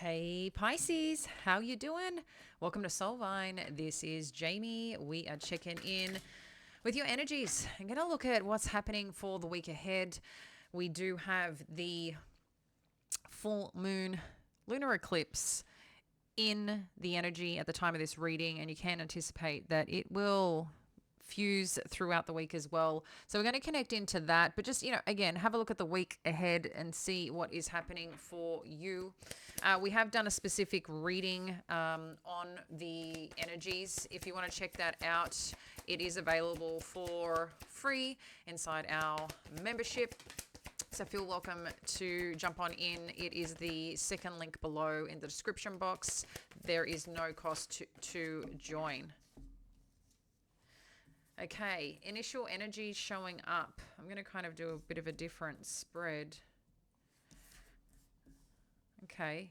Hey Pisces, how you doing? Welcome to Soulvine. This is Jamie. We are checking in with your energies. I'm going to look at what's happening for the week ahead. We do have the full moon lunar eclipse in the energy at the time of this reading, and you can anticipate that it will fuse throughout the week as well. So we're going to connect into that, but just, again, have a look at the week ahead and see what is happening for you. We have done a specific reading on the energies. If you want to check that out, it is available for free inside our membership. So feel welcome to jump on in. It is the second link below in the description box. There is no cost to join. Okay, initial energy showing up. I'm going to kind of do a bit of a different spread. Okay.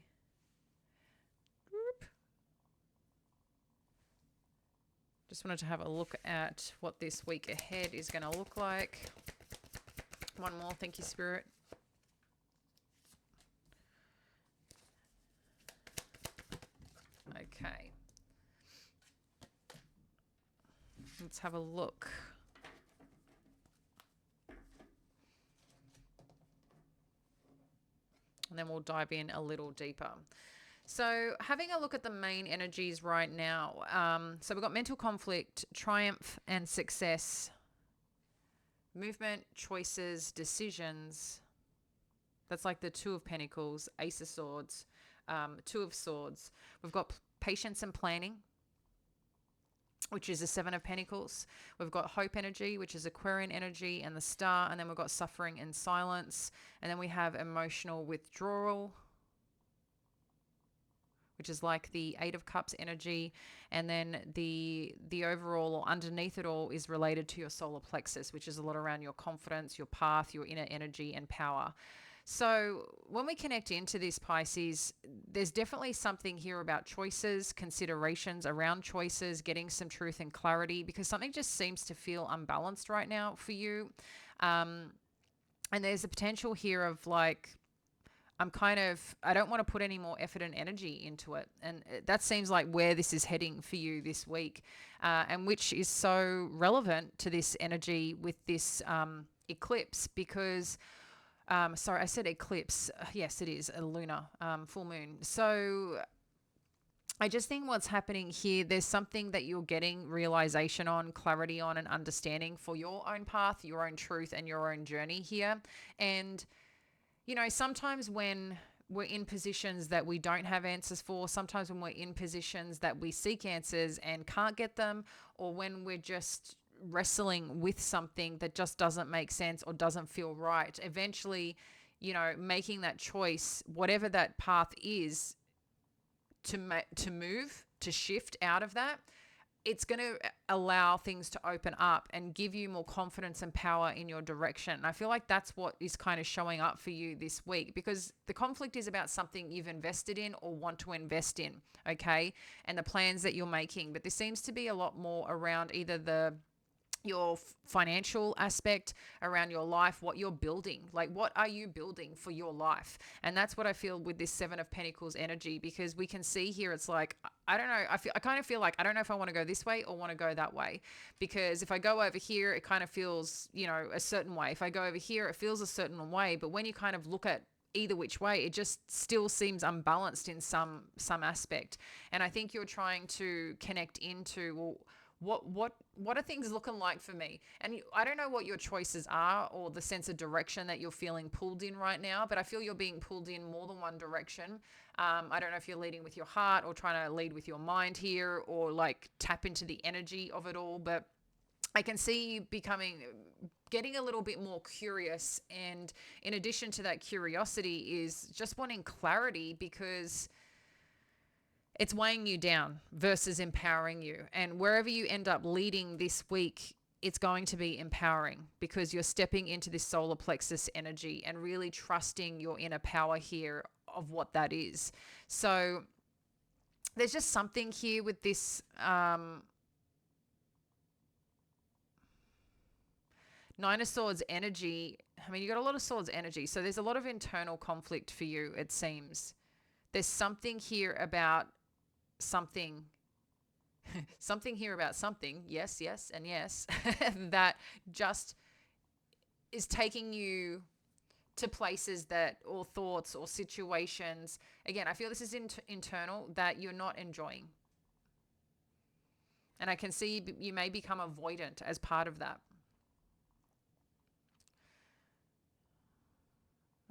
Just wanted to have a look at what this week ahead is going to look like. One more. Thank you, Spirit. Okay. Let's have a look. And then we'll dive in a little deeper. So having a look at the main energies right now. So we've got mental conflict, triumph and success, movement, choices, decisions. That's like the Two of Pentacles, Ace of Swords, Two of Swords. We've got patience and planning, which is the Seven of Pentacles. We've got hope energy, which is Aquarian energy, and the Star. And then we've got suffering and silence. And then we have emotional withdrawal, which is like the Eight of Cups energy. And then the overall, or underneath it all, is related to your solar plexus, which is a lot around your confidence, your path, your inner energy and power. So when we connect into this, Pisces, there's definitely something here about choices, considerations around choices, getting some truth and clarity, because something just seems to feel unbalanced right now for you. And there's a potential here of like, I don't want to put any more effort and energy into it. And that seems like where this is heading for you this week, and which is so relevant to this energy with this eclipse because sorry, I said eclipse. Yes, it is a lunar full moon. So I just think what's happening here, there's something that you're getting realization on, clarity on, and understanding for your own path, your own truth, and your own journey here. And, sometimes when we're in positions that we don't have answers for, sometimes when we're in positions that we seek answers and can't get them, or when we're just wrestling with something that just doesn't make sense or doesn't feel right, eventually, making that choice, whatever that path is, to move, to shift out of that, it's going to allow things to open up and give you more confidence and power in your direction. And I feel like that's what is kind of showing up for you this week, because the conflict is about something you've invested in or want to invest in, okay? And the plans that you're making. But there seems to be a lot more around either your financial aspect, around your life, what you're building, like what are you building for your life? And that's what I feel with this Seven of Pentacles energy, because we can see here it's like, I don't know, I kind of feel like I don't know if I want to go this way or want to go that way, because if I go over here it kind of feels a certain way, if I go over here it feels a certain way, but when you kind of look at either which way, it just still seems unbalanced in some aspect. And I think you're trying to connect into, well, what are things looking like for me? And I don't know what your choices are or the sense of direction that you're feeling pulled in right now, but I feel you're being pulled in more than one direction. I don't know if you're leading with your heart or trying to lead with your mind here, or like tap into the energy of it all, but I can see you getting a little bit more curious. And in addition to that curiosity is just wanting clarity, because it's weighing you down versus empowering you. And wherever you end up leading this week, it's going to be empowering, because you're stepping into this solar plexus energy and really trusting your inner power here of what that is. So there's just something here with this Nine of Swords energy. I mean, you got a lot of Swords energy. So there's a lot of internal conflict for you, it seems. There's something here about something, something here about something, yes, yes, and yes, that just is taking you to places that, or thoughts or situations. Again, I feel this is internal, that you're not enjoying. And I can see you may become avoidant as part of that.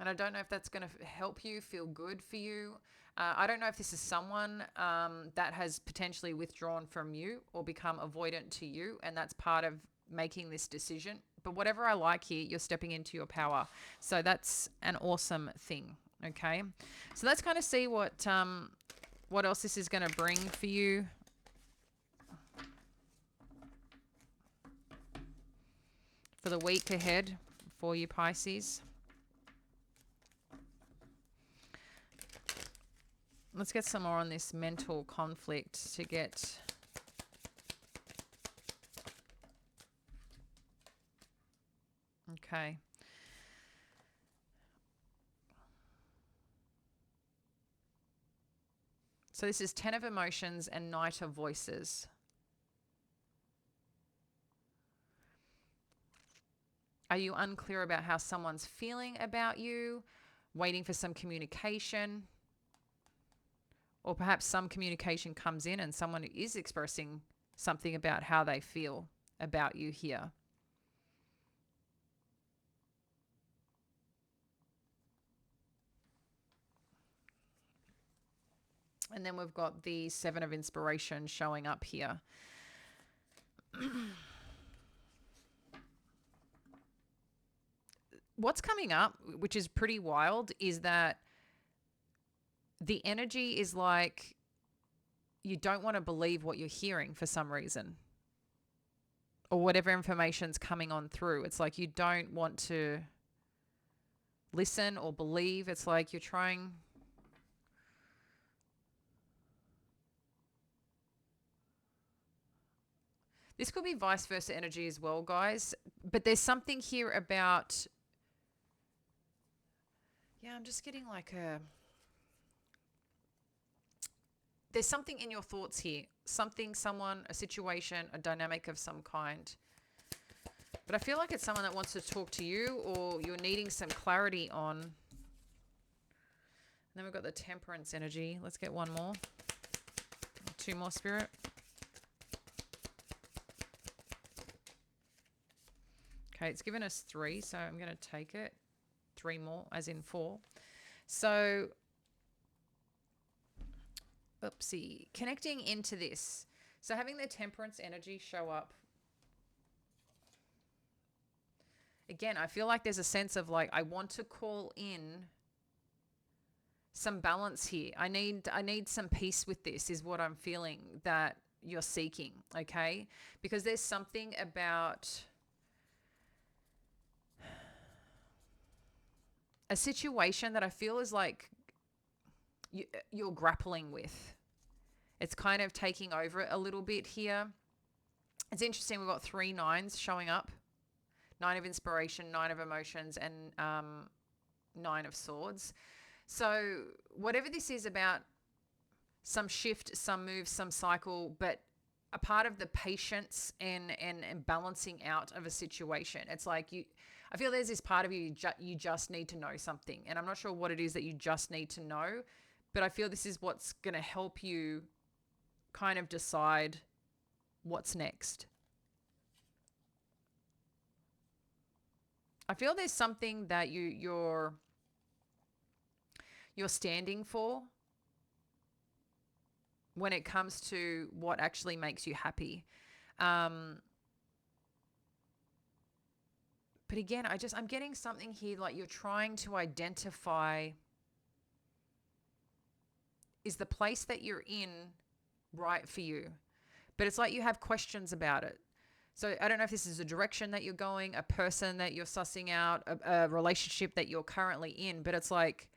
And I don't know if that's going to help you feel good for you. I don't know if this is someone that has potentially withdrawn from you or become avoidant to you, and that's part of making this decision. But whatever I like here, you're stepping into your power. So that's an awesome thing. Okay. So let's kind of see what else this is going to bring for you. For the week ahead for you, Pisces. Let's get some more on this mental conflict to get... Okay. So this is 10 of emotions and Knight of voices. Are you unclear about how someone's feeling about you? Waiting for some communication? Or perhaps some communication comes in and someone is expressing something about how they feel about you here. And then we've got the 7 of inspiration showing up here. What's coming up, which is pretty wild, is that the energy is like you don't want to believe what you're hearing for some reason, or whatever information's coming on through. It's like you don't want to listen or believe. It's like you're trying... This could be vice versa energy as well, guys. But there's something here about... Yeah, I'm just getting like a... There's something in your thoughts here. Something, someone, a situation, a dynamic of some kind. But I feel like it's someone that wants to talk to you, or you're needing some clarity on. And then we've got the temperance energy. Let's get one more. 2 more, Spirit. Okay, it's given us 3, so I'm going to take it. 3 more, as in 4. So, oopsie, connecting into this. So having the temperance energy show up. Again, I feel like there's a sense of like, I want to call in some balance here. I need some peace with this, is what I'm feeling that you're seeking, okay? Because there's something about a situation that I feel is like you're grappling with. It's kind of taking over it a little bit here. It's interesting. We've got 3 9s showing up. 9 of inspiration, 9 of emotions, and 9 of swords. So whatever this is about, some shift, some move, some cycle, but a part of the patience and balancing out of a situation. It's like I feel there's this part of you, you just need to know something. And I'm not sure what it is that you just need to know, but I feel this is what's going to help you kind of decide what's next. I feel there's something that you're standing for when it comes to what actually makes you happy. But again, I'm getting something here like you're trying to identify, is the place that you're in right for you? But it's like you have questions about it. So I don't know if this is a direction that you're going, a person that you're sussing out, a relationship that you're currently in, but it's like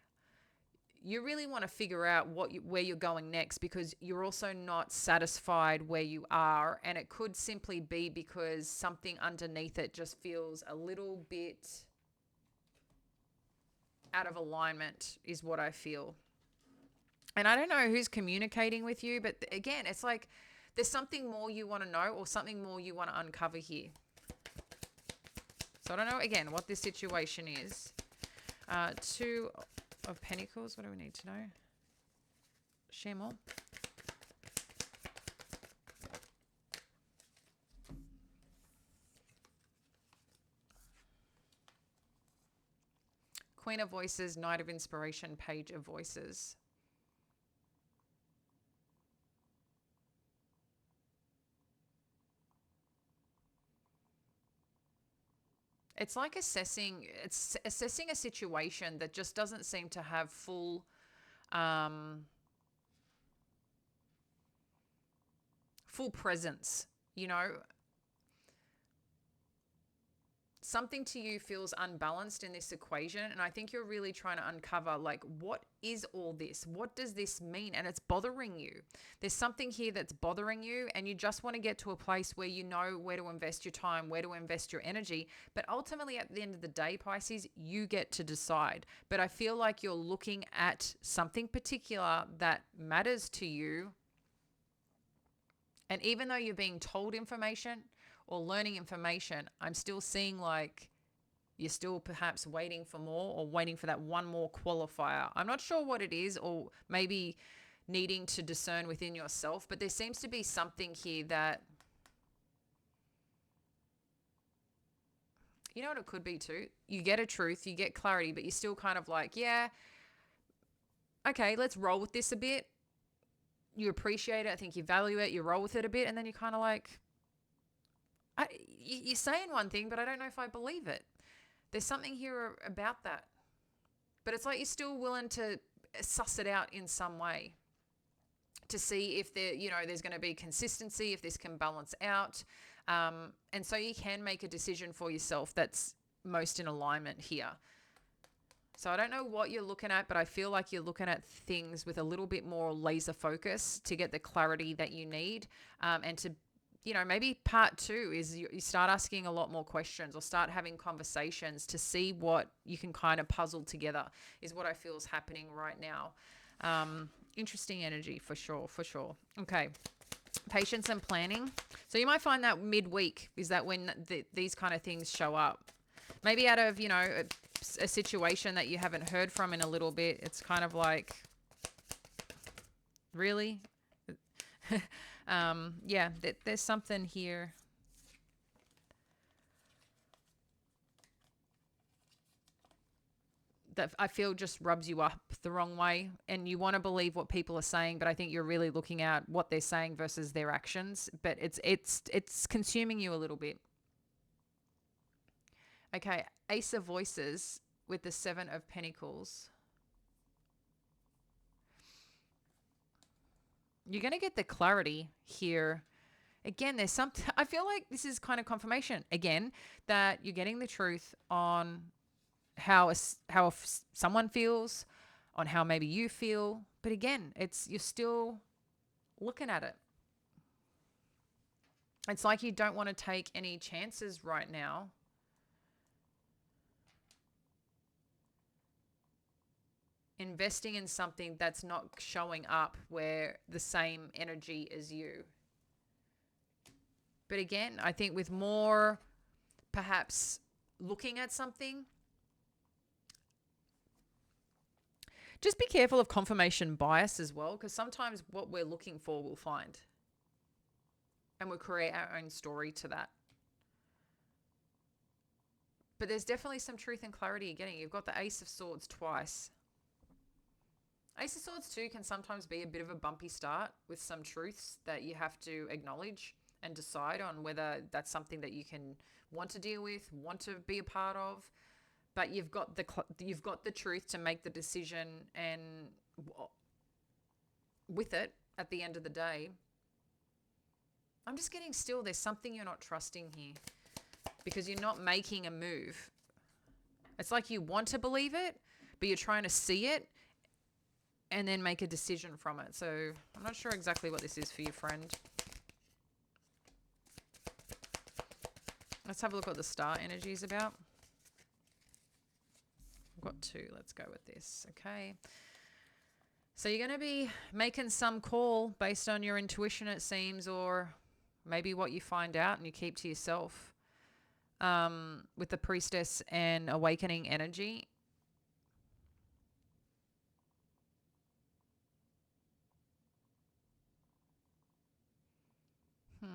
you really want to figure out where you're going next, because you're also not satisfied where you are. And it could simply be because something underneath it just feels a little bit out of alignment, is what I feel. And I don't know who's communicating with you, but again, it's like there's something more you want to know or something more you want to uncover here. So I don't know, again, what this situation is. Two of Pentacles. What do we need to know? Share more. Queen of Voices, Knight of Inspiration, Page of Voices. It's like assessing a situation that just doesn't seem to have full presence, you know. Something to you feels unbalanced in this equation, and I think you're really trying to uncover, like, what is all this? What does this mean? And it's bothering you. There's something here that's bothering you, and you just want to get to a place where you know where to invest your time, where to invest your energy. But ultimately, at the end of the day, Pisces, you get to decide. But I feel like you're looking at something particular that matters to you, and even though you're being told information or learning information, I'm still seeing like you're still perhaps waiting for more, or waiting for that one more qualifier. I'm not sure what it is, or maybe needing to discern within yourself, but there seems to be something here that, you know what it could be too? You get a truth, you get clarity, but you're still kind of like, yeah, okay, let's roll with this a bit. You appreciate it. I think you value it. You roll with it a bit. And then you're kind of like, you're saying one thing, but I don't know if I believe it. There's something here about that. But it's like you're still willing to suss it out in some way to see if there's going to be consistency, if this can balance out. And so you can make a decision for yourself that's most in alignment here. So I don't know what you're looking at, but I feel like you're looking at things with a little bit more laser focus to get the clarity that you need, and to, maybe part two is you start asking a lot more questions, or start having conversations to see what you can kind of puzzle together, is what I feel is happening right now. Interesting energy for sure, for sure. Okay. Patience and planning. So you might find that midweek is that when these kind of things show up. Maybe out of, a situation that you haven't heard from in a little bit. It's kind of like, really? Yeah, there's something here. That I feel just rubs you up the wrong way, and you want to believe what people are saying, but I think you're really looking at what they're saying versus their actions. But it's consuming you a little bit. Okay, Ace of Voices with the Seven of Pentacles. You're going to get the clarity here. Again, there's something, I feel like this is kind of confirmation again that you're getting the truth on how someone feels, on how maybe you feel. But again, you're still looking at it. It's like you don't want to take any chances right now. Investing in something that's not showing up where the same energy as you. But again, I think with more perhaps looking at something, just be careful of confirmation bias as well, because sometimes what we're looking for we'll find. And we'll create our own story to that. But there's definitely some truth and clarity you're getting. You've got the Ace of Swords twice. Ace of Swords too can sometimes be a bit of a bumpy start with some truths that you have to acknowledge and decide on whether that's something that you can want to deal with, want to be a part of. But you've got the truth to make the decision, and with it at the end of the day, I'm just getting still. There's something you're not trusting here because you're not making a move. It's like you want to believe it, but you're trying to see it and then make a decision from it. So I'm not sure exactly what this is for you, friend. Let's have a look at what the star energy is about. I've got two. Let's go with this. Okay. So you're going to be making some call based on your intuition, it seems, or maybe what you find out and you keep to yourself. With the priestess and awakening energy. Hmm.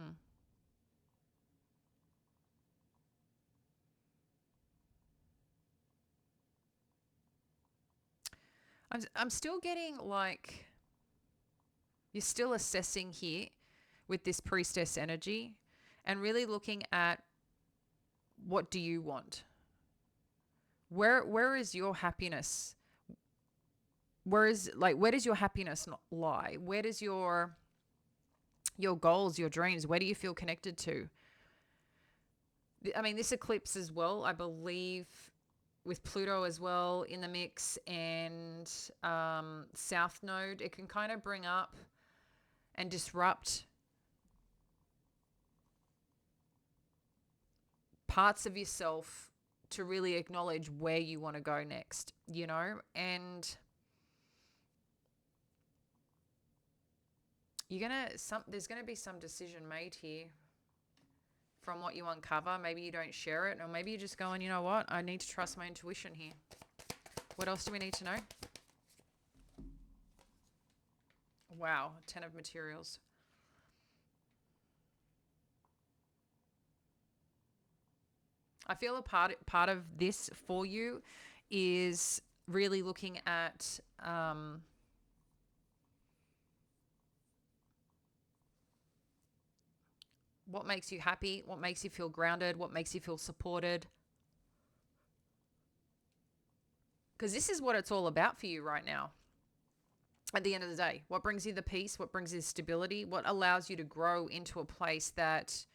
I'm still getting like you're still assessing here with this priestess energy and really looking at what do you want? Where is your happiness? Where does your happiness lie? Where does your goals, your dreams, where do you feel connected to? I mean, this eclipse as well, I believe, with Pluto as well in the mix, and South Node, it can kind of bring up and disrupt parts of yourself to really acknowledge where you want to go next, you know? And there's gonna be some decision made here from what you uncover. Maybe you don't share it, or maybe you're just going, you know what? I need to trust my intuition here. What else do we need to know? Wow, 10 of materials. I feel a part of this for you is really looking at what makes you happy, what makes you feel grounded, what makes you feel supported. Because this is what it's all about for you right now. At the end of the day, what brings you the peace, what brings you the stability, what allows you to grow into a place that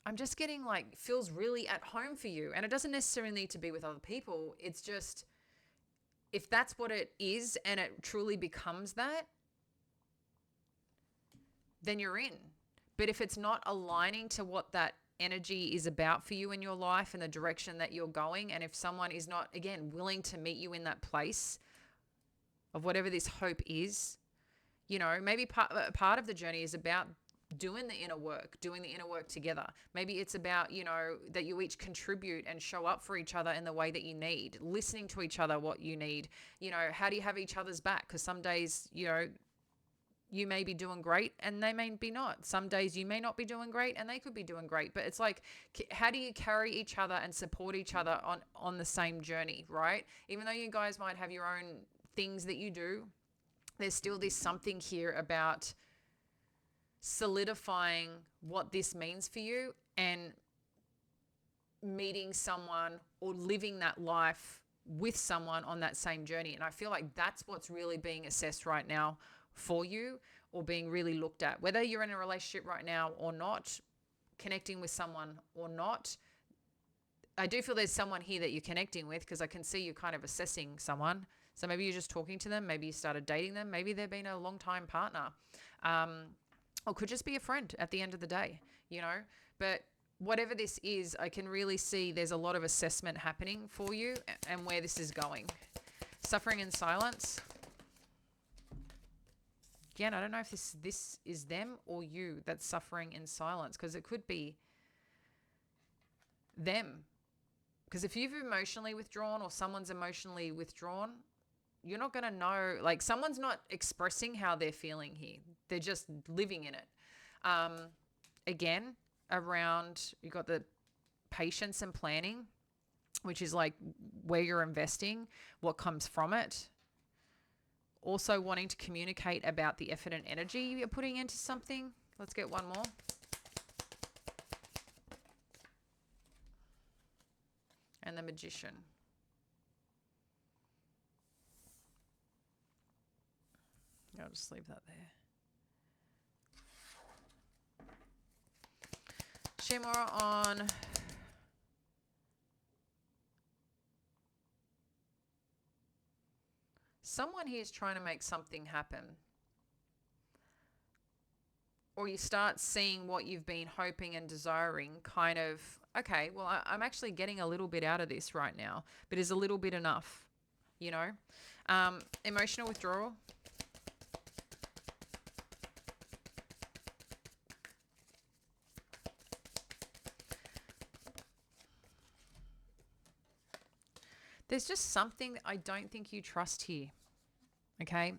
I'm just getting like feels really at home for you. And it doesn't necessarily need to be with other people. It's just if that's what it is and it truly becomes that, then you're in. But if it's not aligning to what that energy is about for you in your life and the direction that you're going, and if someone is not, again, willing to meet you in that place of whatever this hope is, you know, maybe part of the journey is about doing the inner work together. Maybe it's about, you know, that you each contribute and show up for each other in the way that you need, listening to each other what you need. You know, how do you have each other's back? Because some days, you know, you may be doing great and they may be not. Some days you may not be doing great and they could be doing great. But it's like, how do you carry each other and support each other on the same journey, right? Even though you guys might have your own things that you do, there's still this something here about solidifying what this means for you and meeting someone or living that life with someone on that same journey. And I feel like that's what's really being assessed right now for you, or being really looked at, whether you're in a relationship right now or not, connecting with someone or not. I do feel there's someone here that you're connecting with, because I can see you kind of assessing someone. So maybe you're just talking to them, maybe you started dating them, maybe they've been a long time partner, or could just be a friend at the end of the day, you know. But whatever this is, I can really see there's a lot of assessment happening for you and where this is going. Suffering in silence. Again, I don't know if this is them or you that's suffering in silence, because it could be them. Because if you've emotionally withdrawn or someone's emotionally withdrawn, you're not going to know. Like, someone's not expressing how they're feeling here. They're just living in it. Again, around, you got the patience and planning, which is like where you're investing, what comes from it. Also wanting to communicate about the effort and energy you're putting into something. Let's get one more. And the Magician. I'll just leave that there. Share more on someone here is trying to make something happen. Or you start seeing what you've been hoping and desiring kind of, okay, well, I'm actually getting a little bit out of this right now, but is a little bit enough, you know? Emotional withdrawal. There's just something that I don't think you trust here, okay?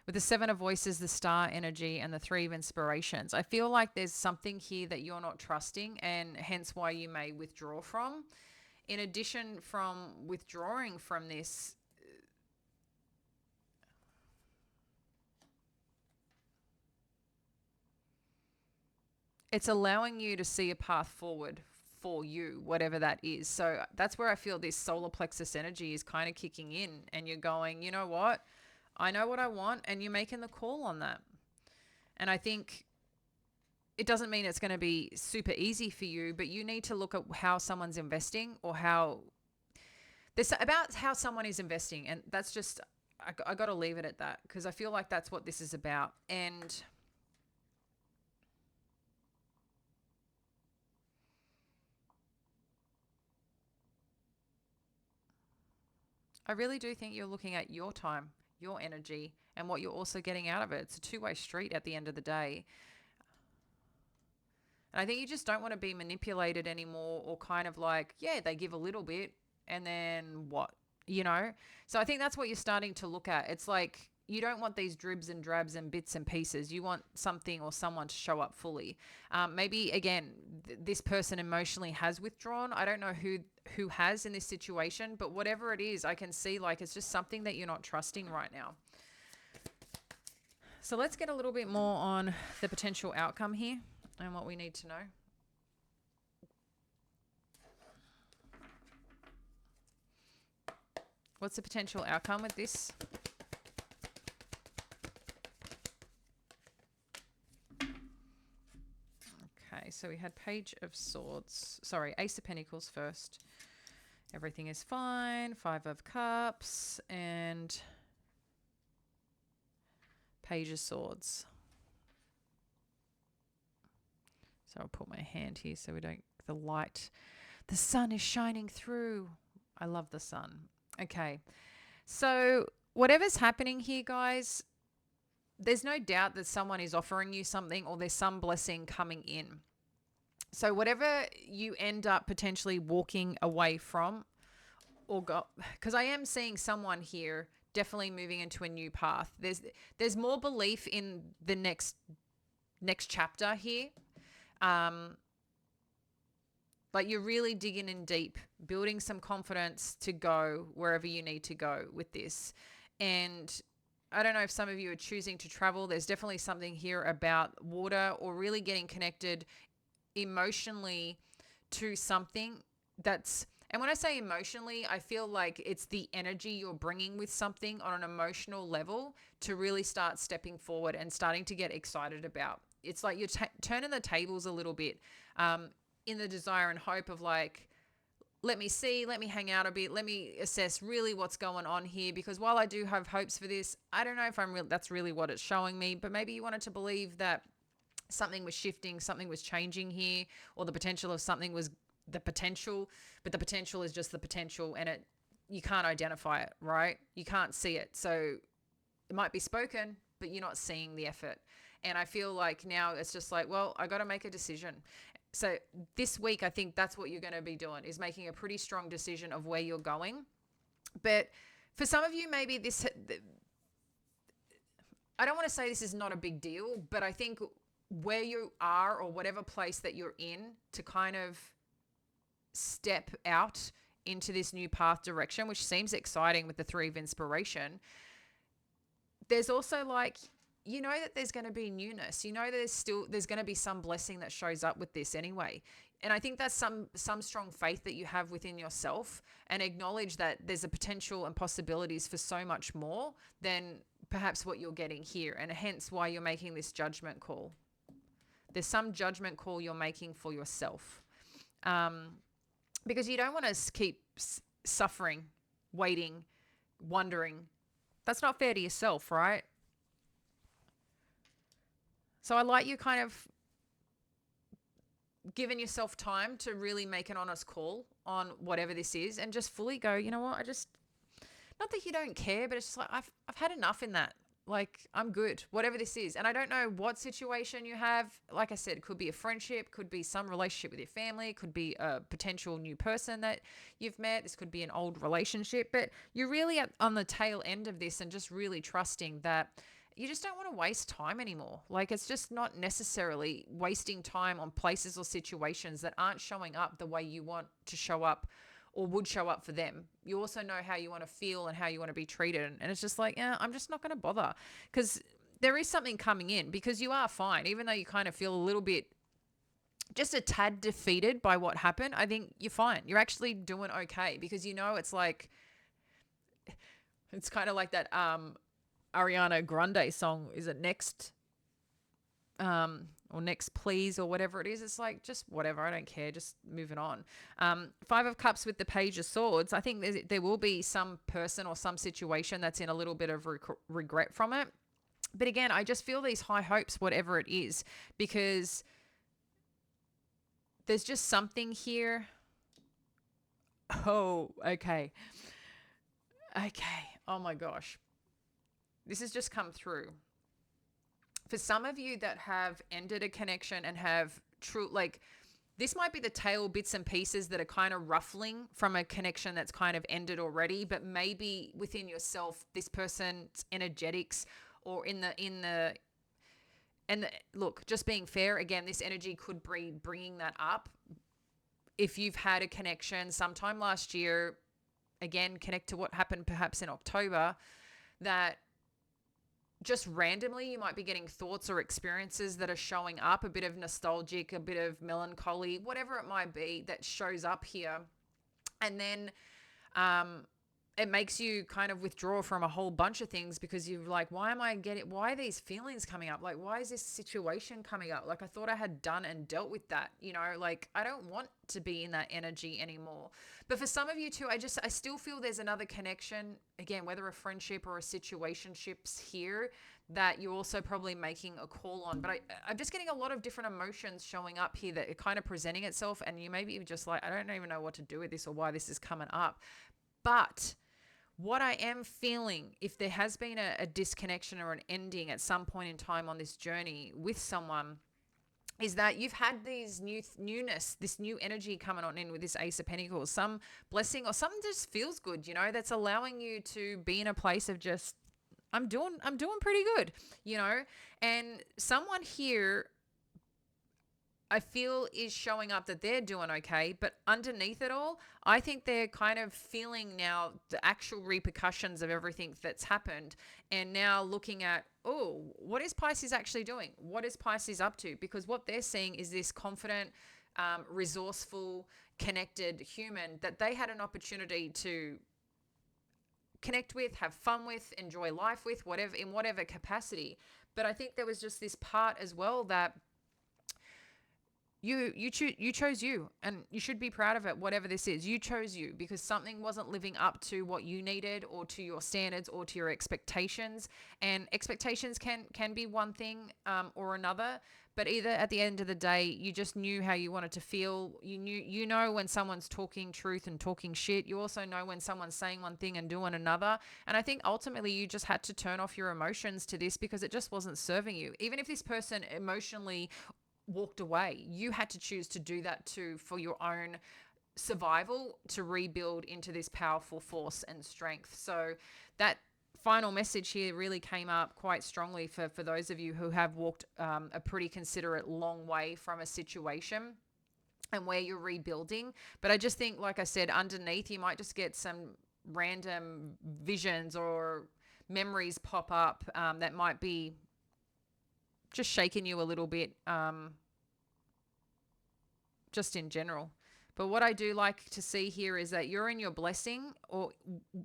With the Seven of Voices, the Star energy, and the Three of Inspirations, I feel like there's something here that you're not trusting, and hence why you may withdraw from. In addition, from withdrawing from this, it's allowing you to see a path forward for you, whatever that is. So that's where I feel this solar plexus energy is kind of kicking in, and you're going, you know what? I know what I want, and you're making the call on that. And I think it doesn't mean it's going to be super easy for you, but you need to look at how someone's investing, or how this about how someone is investing. And that's just, I got to leave it at that, because I feel like that's what this is about. And I really do think you're looking at your time, your energy, and what you're also getting out of it. It's a two-way street at the end of the day. And I think you just don't want to be manipulated anymore, or kind of like, yeah, they give a little bit and then what, you know? So I think that's what you're starting to look at. It's like, you don't want these dribs and drabs and bits and pieces. You want something or someone to show up fully. Maybe again, this person emotionally has withdrawn. I don't know who has in this situation, but whatever it is, I can see like it's just something that you're not trusting right now. So let's get a little bit more on the potential outcome here and what we need to know. What's the potential outcome with this? Okay, so we had Page of Swords. Sorry, Ace of Pentacles first. Everything is fine. Five of Cups and Page of Swords. So I'll put my hand here so we don't, the light, the sun is shining through. I love the sun. Okay. So whatever's happening here, guys, there's no doubt that someone is offering you something, or there's some blessing coming in. So whatever you end up potentially walking away from, or go, because I am seeing someone here definitely moving into a new path. There's more belief in the next chapter here. Like you're really digging in deep, building some confidence to go wherever you need to go with this. And I don't know if some of you are choosing to travel. There's definitely something here about water, or really getting connected emotionally to something that's, and when I say emotionally, I feel like it's the energy you're bringing with something on an emotional level to really start stepping forward and starting to get excited about. It's like you're turning the tables a little bit, in the desire and hope of like, let me see, let me hang out a bit, let me assess really what's going on here. Because while I do have hopes for this, I don't know if that's really what it's showing me. But maybe you wanted to believe that something was shifting, something was changing here, or the potential of something was the potential, but the potential is just the potential, and you can't identify it, right? You can't see it. So it might be spoken, but you're not seeing the effort. And I feel like now it's just like, well, I got to make a decision. So this week, I think that's what you're going to be doing, is making a pretty strong decision of where you're going. But for some of you, maybe this, I don't want to say this is not a big deal, but I think where you are, or whatever place that you're in, to kind of step out into this new path direction, which seems exciting with the Three of Inspiration. There's also like, you know that there's going to be newness. You know there's going to be some blessing that shows up with this anyway. And I think that's some strong faith that you have within yourself, and acknowledge that there's a potential and possibilities for so much more than perhaps what you're getting here, and hence why you're making this judgment call. There's some judgment call you're making for yourself, because you don't want to keep suffering, waiting, wondering. That's not fair to yourself, right? So I like you kind of given yourself time to really make an honest call on whatever this is and just fully go, you know what, I just, not that you don't care, but it's just like, I've had enough in that. Like, I'm good, whatever this is. And I don't know what situation you have. Like I said, it could be a friendship, could be some relationship with your family, it could be a potential new person that you've met. This could be an old relationship, but you're really on the tail end of this and just really trusting that you just don't want to waste time anymore. Like, it's just not necessarily wasting time on places or situations that aren't showing up the way you want to show up or would show up for them. You also know how you want to feel and how you want to be treated. And it's just like, yeah, I'm just not going to bother, because there is something coming in, because you are fine, even though you kind of feel a little bit, just a tad defeated by what happened. I think you're fine. You're actually doing okay, because you know, it's like, it's kind of like that Ariana Grande song. Is it Next? Or Next Please, or whatever it is. It's like, just whatever, I don't care, just moving on. Five of Cups with the Page of Swords. I think there will be some person or some situation that's in a little bit of regret from it. But again, I just feel these high hopes, whatever it is, because there's just something here. Oh, okay. Okay. Oh my gosh. This has just come through. For some of you that have ended a connection and have true, like, this might be the tail bits and pieces that are kind of ruffling from a connection that's kind of ended already, but maybe within yourself, this person's energetics, or look, just being fair, again, this energy could be bringing that up. If you've had a connection sometime last year, again, connect to what happened perhaps in October, that just randomly you might be getting thoughts or experiences that are showing up, a bit of nostalgic, a bit of melancholy, whatever it might be that shows up here. And then it makes you kind of withdraw from a whole bunch of things, because you're like, why are these feelings coming up? Like, why is this situation coming up? Like, I thought I had done and dealt with that, like, I don't want to be in that energy anymore. But for some of you too, I still feel there's another connection, again, whether a friendship or a situationships here, that you're also probably making a call on. But I'm just getting a lot of different emotions showing up here that are kind of presenting itself. And you maybe just like, I don't even know what to do with this or why this is coming up. But what I am feeling, if there has been a disconnection or an ending at some point in time on this journey with someone, is that you've had these newness, this new energy coming on in with this Ace of Pentacles, some blessing or something just feels good, that's allowing you to be in a place of just, I'm doing pretty good, and someone here, I feel, is showing up that they're doing okay, but underneath it all, I think they're kind of feeling now the actual repercussions of everything that's happened, and now looking at, oh, what is Pisces actually doing? What is Pisces up to? Because what they're seeing is this confident, resourceful, connected human that they had an opportunity to connect with, have fun with, enjoy life with, in whatever capacity. But I think there was just this part as well that you chose you, and you should be proud of it. Whatever this is, you chose you, because something wasn't living up to what you needed, or to your standards, or to your expectations. And expectations can be one thing or another, but either at the end of the day, you just knew how you wanted to feel. You know when someone's talking truth and talking shit. You also know when someone's saying one thing and doing another. And I think ultimately you just had to turn off your emotions to this, because it just wasn't serving you. Even if this person emotionally walked away, you had to choose to do that too, for your own survival, to rebuild into this powerful force and strength. So that final message here really came up quite strongly for those of you who have walked a pretty considerate long way from a situation and where you're rebuilding. But I just think, like I said, underneath you might just get some random visions or memories pop up that might be just shaking you a little bit, just in general. But what I do like to see here is that you're in your blessing, or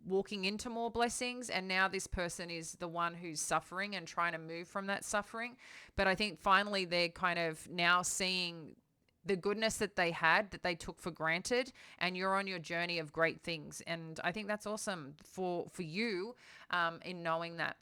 walking into more blessings, and now this person is the one who's suffering and trying to move from that suffering. But I think finally they're kind of now seeing the goodness that they had, that they took for granted, and you're on your journey of great things. And I think that's awesome for you in knowing that.